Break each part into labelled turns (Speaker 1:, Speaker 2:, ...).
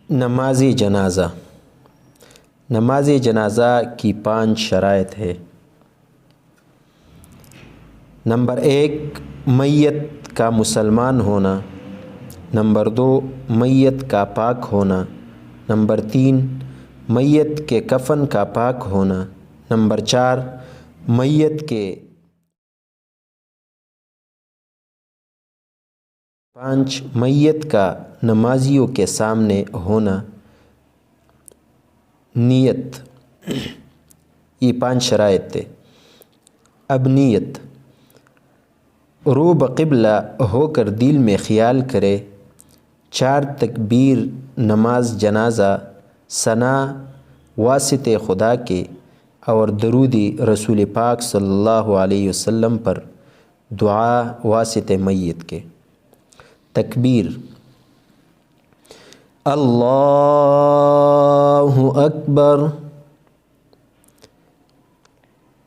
Speaker 1: नमाज जनाज़ा। नमाज जनाज़ा की 5 शराइत है। नंबर 1, मैयत का मुसलमान होना। नंबर 2, मैयत का पाक होना। नंबर 3, मैयत के कफन का पाक होना। नंबर 4, मैयत के 5, मैयत का नमाजियों के सामने होना। नियत, ये 5 शराइत थे। अब नियत, रू बक़िबला होकर दिल में ख़याल करे। 4 तकबीर नमाज जनाज़ा, सना वासिते खुदा के और दरूदी रसूल पाक सल्लल्लाहु अलैहि वसल्लम पर, दुआ वासिते मैयत के। तकबीर, अल्लाहु अकबर।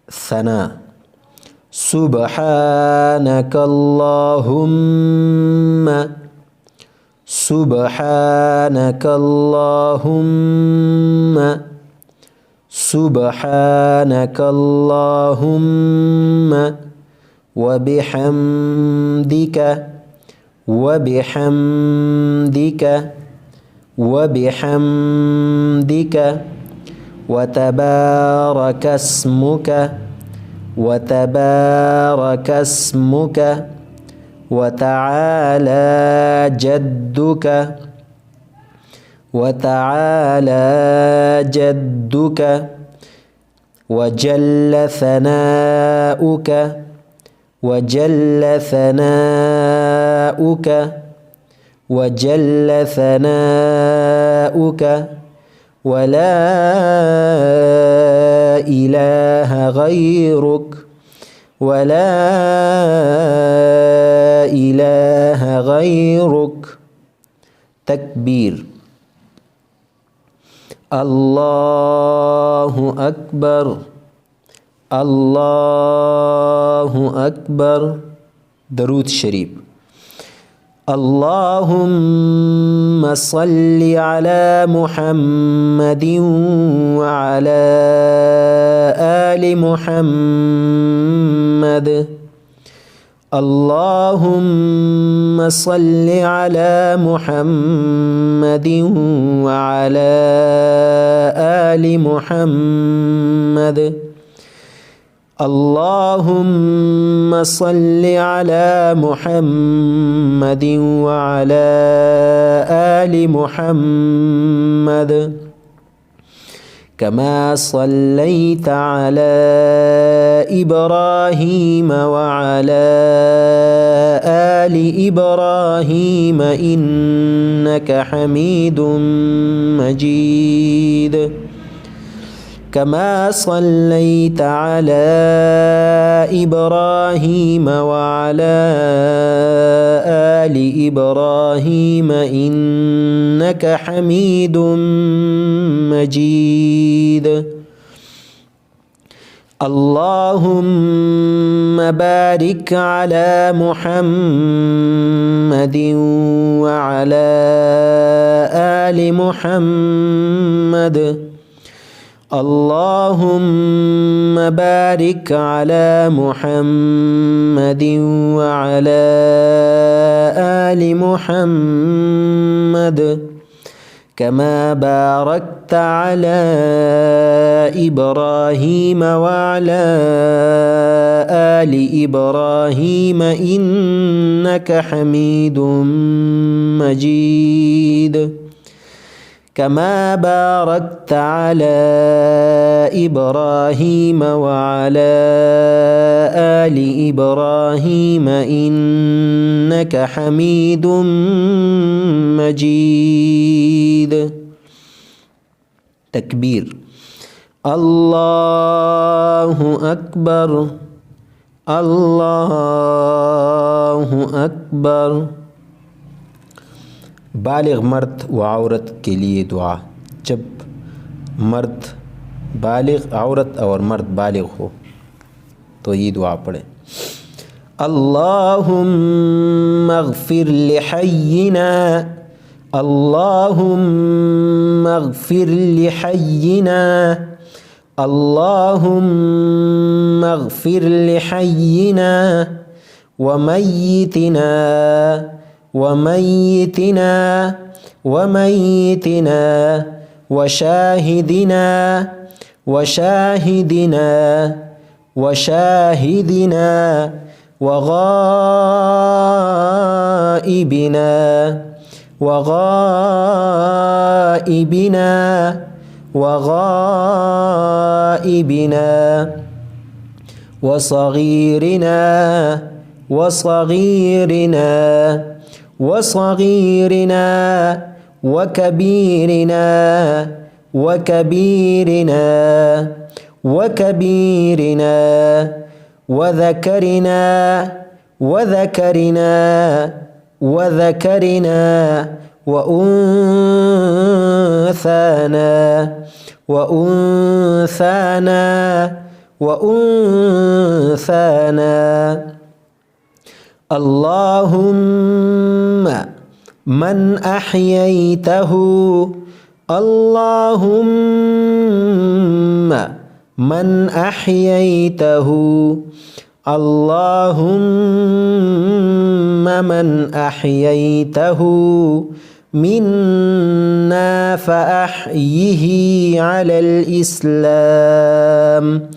Speaker 1: सना, सुब्हानकल्लाहुम्मा, सुब्हानकल्लाहुम्मा, सुब्हानकल्लाहुम्मा व बिहम्दिका, व बिहम्दिका, व बिहम्दिका व तबारकस्मुका, व तबारकस्मुका व तआला जद्दुका, व तआला जद्दुका व जल्ल सनाउका, व जल्ल सनाउका, व जल्ल सनाउका व ला इलाहा गैरुक, व ला इलाहा गैरुक। तकबीर, अल्लाहु अकबर, अल्लाहु अकबर। दरूद शरीफ, अल्लाहुम्मा सल्लि अला मुहम्मदिन व अला आलि मुहम्मद। अल्लाहुम्मा सल्लि अला मुहम्मदिन व अला आलि मुहम्मद। अल्लाहुम्मा सल्लि अला मुहम्मदिन व अला आलि मुहम्मद कमा सल्लैत अला इब्राहीम व अला आलि इब्राहीम इन्नका हमीदुम मजीद। कमा सल्लैत अला इब्राहीम व अला आलि इब्राहीम इन्नका हमीदुम मजीद। अल्लाहुम्मा बारिक अला मुहम्मदिन व अला आलि मुहम्मद। अल्लाहुम्मा बारिक अला मुहम्मदिन व अला आलि मुहम्मद कमा बारकत अला इब्राहीम व अला आलि इब्राहीम इन्नका हमीदुम मजीद। कमा बारकत अला इब्राहीम व अला आलि इब्राहीम इन्नका हमीदुम मजीद। तकबीर, अल्लाहु अकबर, अल्लाहु अकबर। बालिग मर्द व औरत के लिए दुआ। जब मर्द बालिग, औरत और मर्द बालिग हो तो ये दुआ पढ़े। अल्लाहुम्मा अग़फ़िर लिहय्यिना اللهم اغفر لحينا اللهم اغفر لحينا وميتنا وميتنا وميتنا وشاهدنا وشاهدنا وشاهدنا وغائبنا وغائبنا وغائبنا وصغيرنا وصغيرنا وصغيرنا وكبيرنا وكبيرنا وكبيرنا وذكرنا وذكرنا وذكرنا وأنثانا وأنثانا وأنثانا اللهم من أحييته اللهم من أحييته اللهم من أحييته منا فأحيه على الإسلام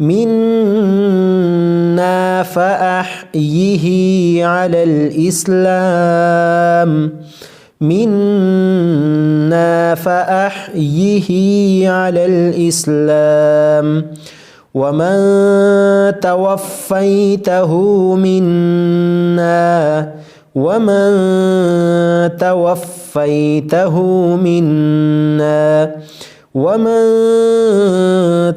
Speaker 1: منا فأحيه على الإسلام منا فأحيه على الإسلام ومن توفيته منا ومن توفيته منا ومن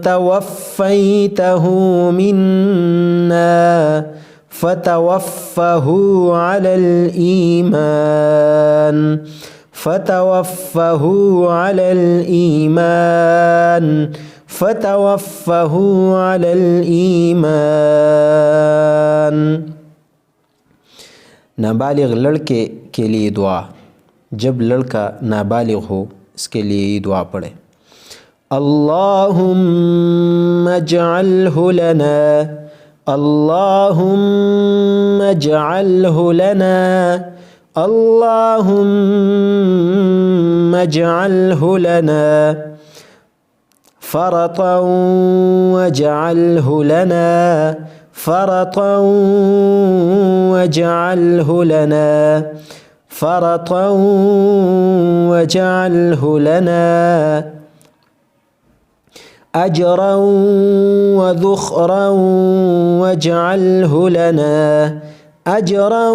Speaker 1: توفيته منا فتوفه على الإيمان فتوفه على الإيمان فتوفه على الإيمان नाबालिग लड़के के लिए दुआ जब लड़का नाबालिग हो इसके लिए दुआ पढ़े अल्लाहुम्मा जअल्हु लना अल्लाहुम्मा जअल्हु लना अल्लाहुम्मा जअल्हु लना فرطا واجعله لنا فرطا واجعله لنا فرطا واجعله لنا أجرا وذخرا واجعله لنا أجرا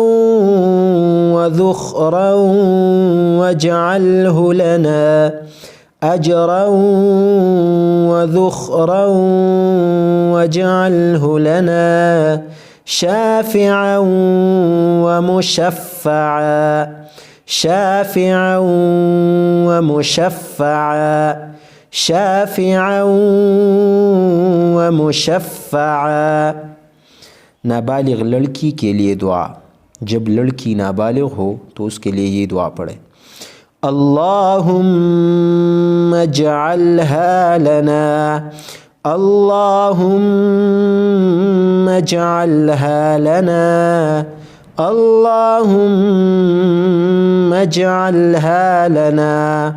Speaker 1: وذخرا واجعله لنا أجرا وذخرا واجعله لنا شافعا ومشفعا شافعا ومشفعا شافعا ومشفعا नाबालिग लड़की के लिए दुआ जब लड़की नाबालिग हो तो उसके लिए ये दुआ पढ़े اللهم اجعلها لنا اللهم اجعلها لنا اللهم اجعلها لنا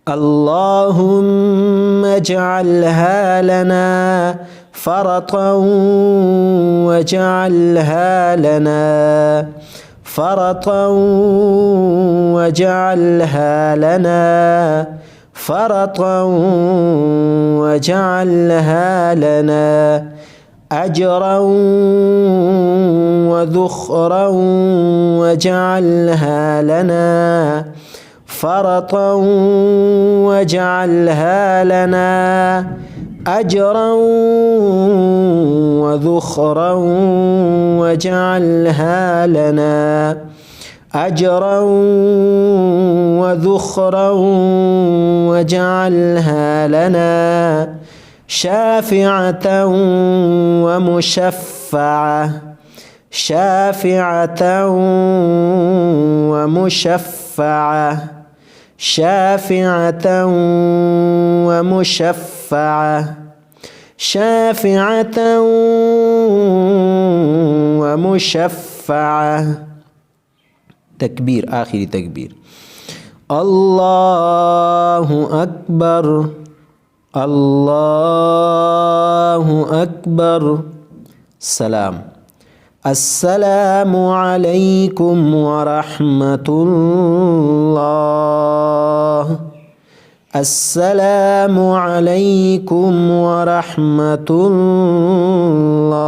Speaker 1: اللهم اجعلها لنا فرطا واجعلها لنا فرطا واجعلها لنا فرطا واجعلها لنا أجرا وذخرا واجعلها لنا فرطا واجعلها لنا أجرا وذخرا واجعلها لنا أجرا وذخرا واجعلها لنا شافعة ومشفعة شافعة ومشفعة ومشفعة شافعة ومشفعة شافعة ومشفعة. تكبير، آخر تكبير. الله أكبر الله أكبر. سلام. السلام عليكم ورحمة الله. السلام عليكم ورحمة الله.